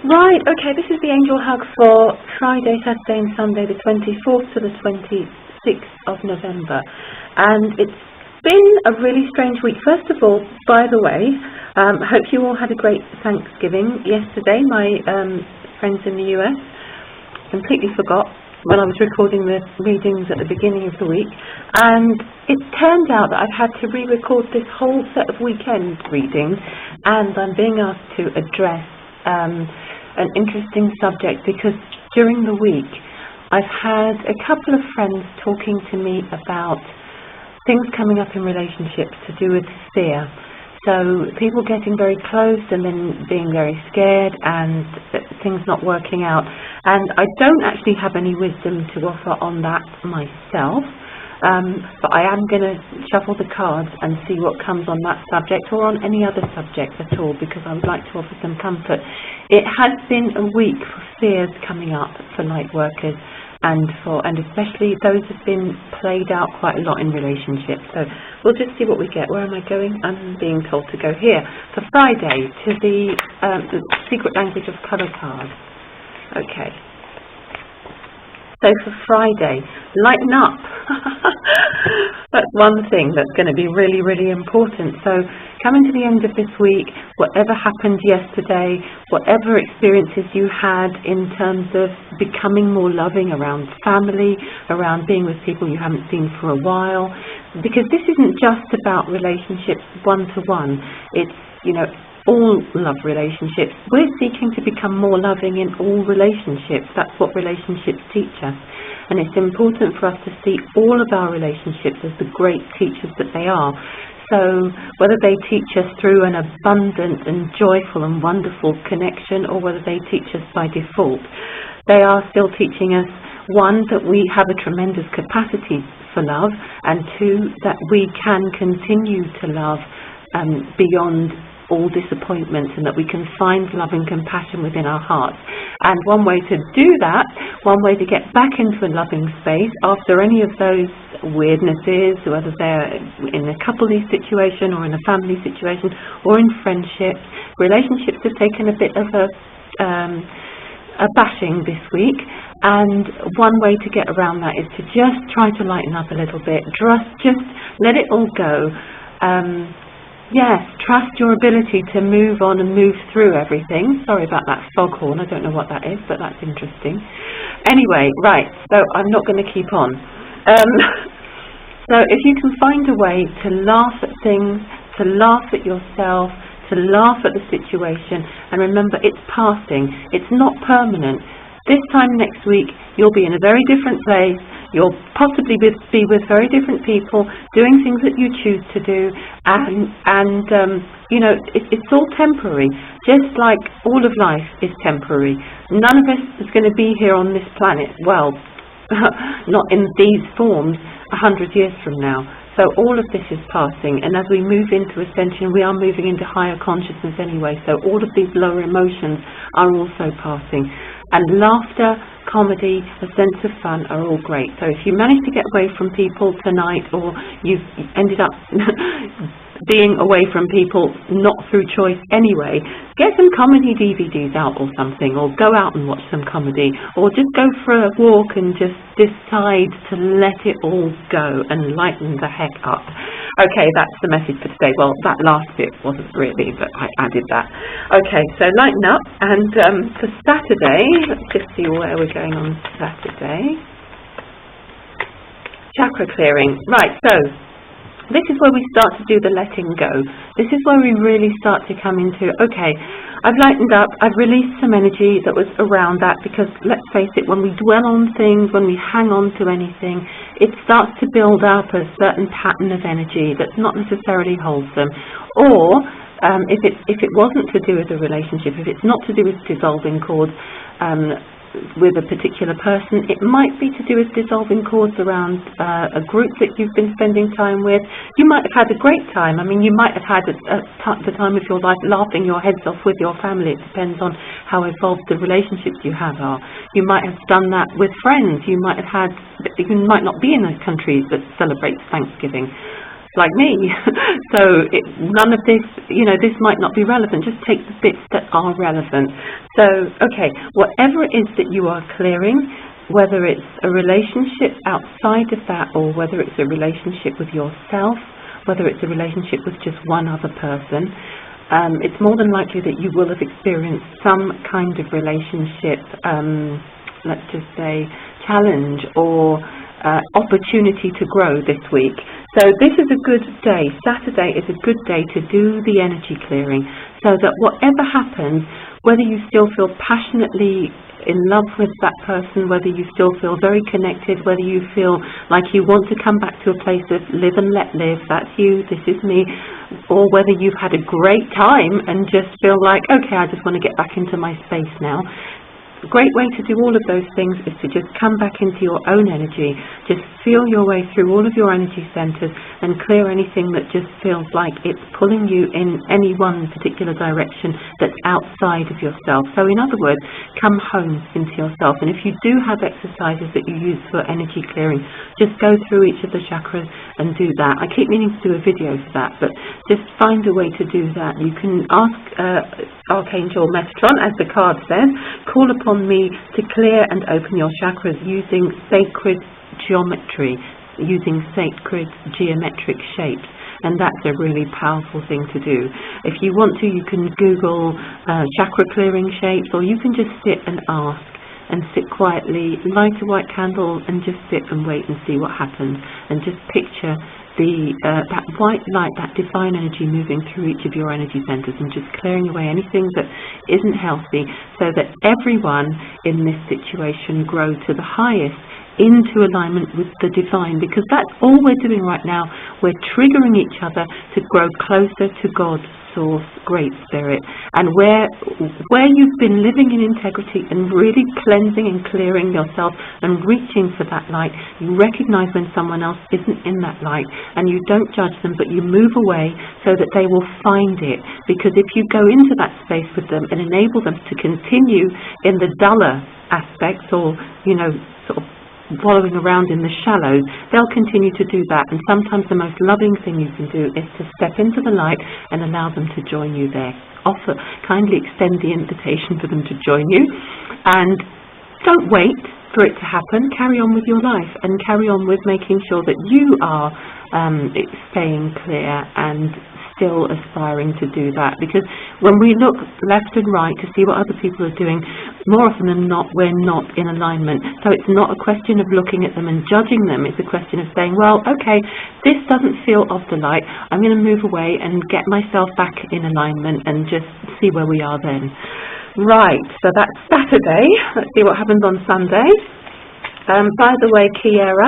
Right, okay, this is the Angel Hug for Friday, Saturday and Sunday, the 24th to the 26th of November. And it's been a really strange week. First of all, by the way, I hope you all had a great Thanksgiving yesterday. My friends in the US completely forgot when I was recording the readings at the beginning of the week. And it turned out that I've had to re-record this whole set of weekend readings, and I'm being asked to address an interesting subject because during the week I've had a couple of friends talking to me about things coming up in relationships to do with fear. So people getting very close and then being very scared and things not working out. And I don't actually have any wisdom to offer on that myself. But I am going to shuffle the cards and see what comes on that subject or on any other subject at all, because I would like to offer some comfort. It has been a week for fears coming up for light workers, and especially those have been played out quite a lot in relationships. So we'll just see what we get. Where am I going? I'm being told to go here for Friday to the Secret Language of Colour card. Okay. So for Friday, lighten up. That's one thing that's going to be really, really important. So coming to the end of this week, whatever happened yesterday, whatever experiences you had in terms of becoming more loving around family, around being with people you haven't seen for a while, because this isn't just about relationships one-to-one. It's, all love relationships. We're seeking to become more loving in all relationships. That's what relationships teach us. And it's important for us to see all of our relationships as the great teachers that they are. So whether they teach us through an abundant and joyful and wonderful connection, or whether they teach us by default, they are still teaching us, one, that we have a tremendous capacity for love, and two, that we can continue to love beyond all disappointments, and that we can find love and compassion within our hearts. And one way to do that, one way to get back into a loving space after any of those weirdnesses, whether they're in a coupley situation or in a family situation or in friendships, relationships have taken a bit of a bashing this week, and one way to get around that is to just try to lighten up a little bit, just let it all go. Yes, trust your ability to move on and move through everything. Sorry about that foghorn, I don't know what that is, but that's interesting. Anyway, right, so I'm not going to keep on. So if you can find a way to laugh at things, to laugh at yourself, to laugh at the situation, and remember, it's passing, it's not permanent. This time next week, you'll be in a very different place. You'll possibly be with very different people, doing things that you choose to do, and it's all temporary, just like all of life is temporary. None of us is going to be here on this planet, well, not in these forms, 100 years from now. So all of this is passing, and as we move into ascension, we are moving into higher consciousness anyway, so all of these lower emotions are also passing. And laughter, comedy, a sense of fun are all great. So if you manage to get away from people tonight, or you've ended up being away from people not through choice anyway, get some comedy DVDs out or something, or go out and watch some comedy, or just go for a walk and just decide to let it all go and lighten the heck up. Okay, that's the message for today. Well, that last bit wasn't really, but I added that. Okay, so lighten up. And for Saturday, let's just see where we're going on Saturday. Chakra clearing. Right, so this is where we start to do the letting go. This is where we really start to come into, okay, I've lightened up, I've released some energy that was around that, because let's face it, when we dwell on things, when we hang on to anything, it starts to build up a certain pattern of energy that's not necessarily wholesome. Or if it wasn't to do with a relationship, if it's not to do with dissolving cords, with a particular person, it might be to do with dissolving cords around a group that you've been spending time with. You might have had a great time. I mean, you might have had the time of your life laughing your heads off with your family. It depends on how evolved the relationships you have are. You might have done that with friends. You might not be in a country that celebrates Thanksgiving. like me. So none of this, this might not be relevant. Just take the bits that are relevant. So, okay, whatever it is that you are clearing, whether it's a relationship outside of that, or whether it's a relationship with yourself, whether it's a relationship with just one other person, it's more than likely that you will have experienced some kind of relationship, let's just say, challenge or opportunity to grow this week. So this is a good day. Saturday is a good day to do the energy clearing, so that whatever happens, whether you still feel passionately in love with that person, whether you still feel very connected, whether you feel like you want to come back to a place of live and let live, that's you, this is me, or whether you've had a great time and just feel like, okay, I just want to get back into my space now. A great way to do all of those things is to just come back into your own energy, just feel your way through all of your energy centers and clear anything that just feels like it's pulling you in any one particular direction that's outside of yourself. So in other words, come home into yourself. And if you do have exercises that you use for energy clearing, just go through each of the chakras and do that. I keep meaning to do a video for that, but just find a way to do that. You can ask Archangel Metatron, as the card says, call upon me to clear and open your chakras using sacred geometry, using sacred geometric shapes. And that's a really powerful thing to do. If you want to, you can Google chakra clearing shapes, or you can just sit and ask and sit quietly, light a white candle and just sit and wait and see what happens, and just picture that white light, that divine energy moving through each of your energy centers and just clearing away anything that isn't healthy, so that everyone in this situation grow to the highest into alignment with the divine, because that's all we're doing right now. We're triggering each other to grow closer to God, Source, Great Spirit. And where you've been living in integrity and really cleansing and clearing yourself and reaching for that light, you recognize when someone else isn't in that light, and you don't judge them, but you move away so that they will find it. Because if you go into that space with them and enable them to continue in the duller aspects, or sort of wallowing around in the shallows, they'll continue to do that. And sometimes the most loving thing you can do is to step into the light and allow them to join you there. Kindly extend the invitation for them to join you, and don't wait for it to happen. Carry on with your life, and carry on with making sure that you are staying clear and still aspiring to do that. Because when we look left and right to see what other people are doing, more often than not, we're not in alignment. So it's not a question of looking at them and judging them. It's a question of saying, well, okay, this doesn't feel of the light. I'm going to move away and get myself back in alignment and just see where we are then. Right, so that's Saturday. Let's see what happens on Sunday. By the way, Kiera,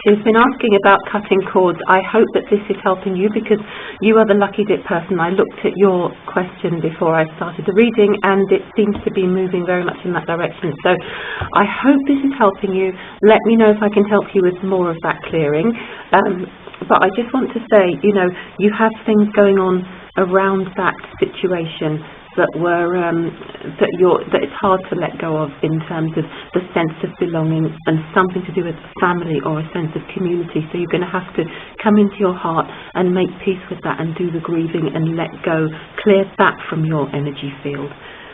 she's been asking about cutting cords. I hope that this is helping you, because you are the lucky dip person. I looked at your question before I started the reading, and it seems to be moving very much in that direction. So I hope this is helping you. Let me know if I can help you with more of that clearing. But I just want to say, you have things going on around that situation that it's hard to let go of, in terms of the sense of belonging and something to do with family or a sense of community. So you're going to have to come into your heart and make peace with that and do the grieving and let go, clear that from your energy field.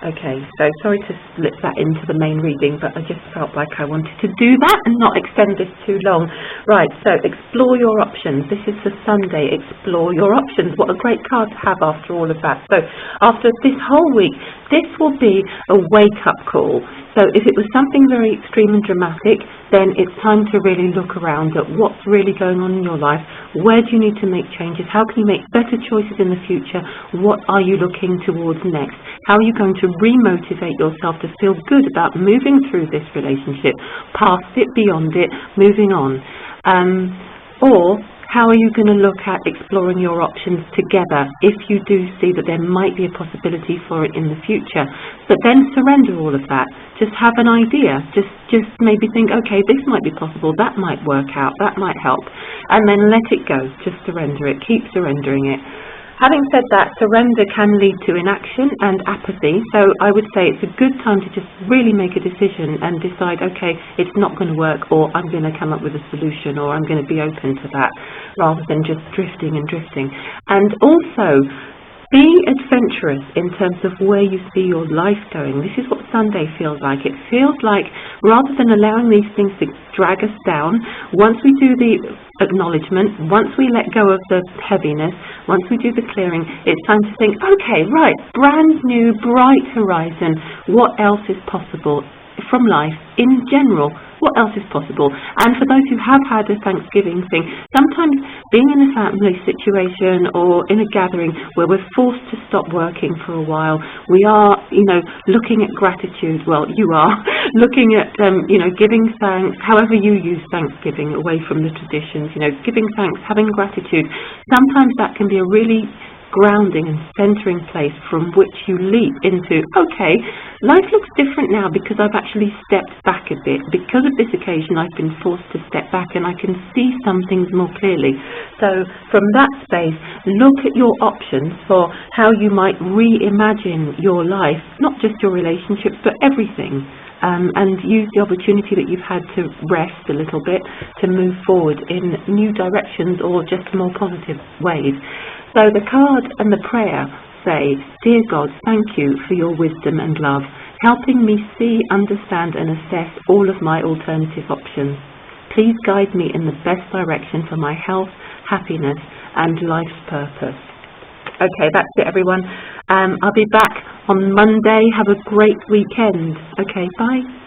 Okay, so sorry to split that into the main reading, but I just felt like I wanted to do that and not extend this too long. Right, so explore your options. This is for Sunday, explore your options. What a great card to have after all of that. So after this whole week, this will be a wake-up call. So if it was something very extreme and dramatic, then it's time to really look around at what's really going on in your life. Where do you need to make changes? How can you make better choices in the future? What are you looking towards next? How are you going to re-motivate yourself to feel good about moving through this relationship, past it, beyond it, moving on? Or how are you going to look at exploring your options together if you do see that there might be a possibility for it in the future? But then surrender all of that. Just have an idea. Just maybe think, okay, this might be possible, that might work out, that might help. And then let it go. Just surrender it. Keep surrendering it. Having said that, surrender can lead to inaction and apathy. So I would say it's a good time to just really make a decision and decide, okay, it's not going to work, or I'm going to come up with a solution, or I'm going to be open to that, rather than just drifting and drifting. And also, being adventurous in terms of where you see your life going. This is what Sunday feels like. It feels like, rather than allowing these things to drag us down, once we do the acknowledgement, once we let go of the heaviness, once we do the clearing, it's time to think, okay, right, brand new, bright horizon. What else is possible from life in general? What else is possible? And for those who have had a Thanksgiving thing, sometimes being in a family situation or in a gathering where we're forced to stop working for a while, we are, looking at gratitude. Well, you are looking at, giving thanks, however you use Thanksgiving away from the traditions, giving thanks, having gratitude. Sometimes that can be a really grounding and centering place from which you leap into, okay, life looks different now because I've actually stepped back a bit. Because of this occasion, I've been forced to step back and I can see some things more clearly. So from that space, look at your options for how you might reimagine your life, not just your relationships, but everything. And use the opportunity that you've had to rest a little bit to move forward in new directions or just more positive ways. So the card and the prayer say, Dear God, thank you for your wisdom and love, helping me see, understand and assess all of my alternative options. Please guide me in the best direction for my health, happiness and life's purpose. Okay, that's it, everyone. I'll be back on Monday. Have a great weekend. Okay, bye.